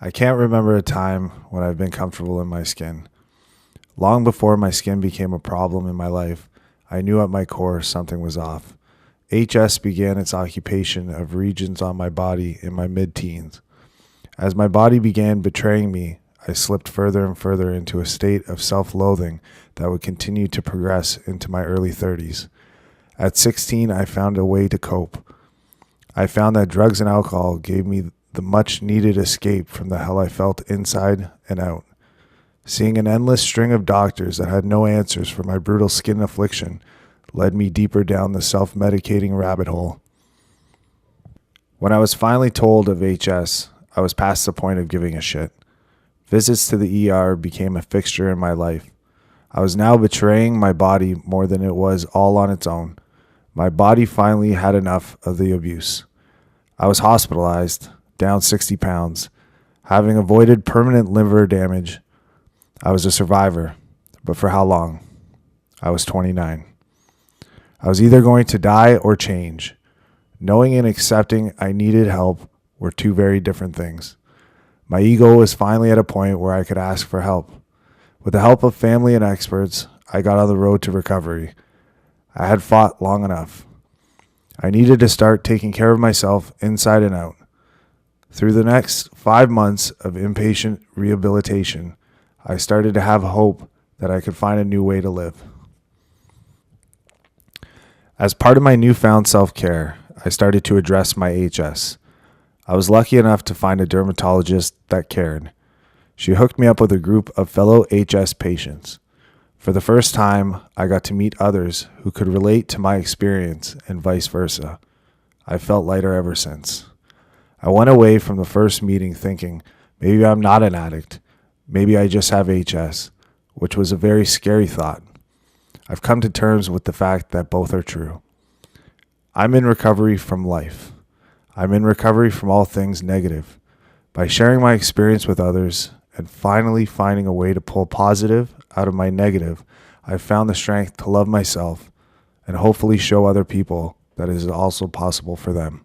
I can't remember a time when I've been comfortable in my skin. Long before my skin became a problem in my life, I knew at my core something was off. HS began its occupation of regions on my body in my mid-teens. As my body began betraying me, I slipped further and further into a state of self-loathing that would continue to progress into my early 30s. At 16, I found a way to cope. I found that drugs and alcohol gave me the much-needed escape from the hell I felt inside and out. Seeing an endless string of doctors that had no answers for my brutal skin affliction led me deeper down the self-medicating rabbit hole. When I was finally told of HS, I was past the point of giving a shit. Visits to the ER became a fixture in my life. I was now betraying my body more than it was all on its own. My body finally had enough of the abuse. I was hospitalized, down 60 pounds. Having avoided permanent liver damage, I was a survivor, but for how long? I was 29. I was either going to die or change. Knowing and accepting I needed help were two very different things. My ego was finally at a point where I could ask for help. With the help of family and experts, I got on the road to recovery. I had fought long enough. I needed to start taking care of myself inside and out. Through the next 5 months of inpatient rehabilitation, I started to have hope that I could find a new way to live. As part of my newfound self-care, I started to address my HS. I was lucky enough to find a dermatologist that cared. She hooked me up with a group of fellow HS patients. For the first time, I got to meet others who could relate to my experience and vice versa. I felt lighter ever since. I went away from the first meeting thinking, maybe I'm not an addict. Maybe I just have HS, which was a very scary thought. I've come to terms with the fact that both are true. I'm in recovery from life. I'm in recovery from all things negative. By sharing my experience with others and finally finding a way to pull positive out of my negative, I've found the strength to love myself and hopefully show other people that it is also possible for them.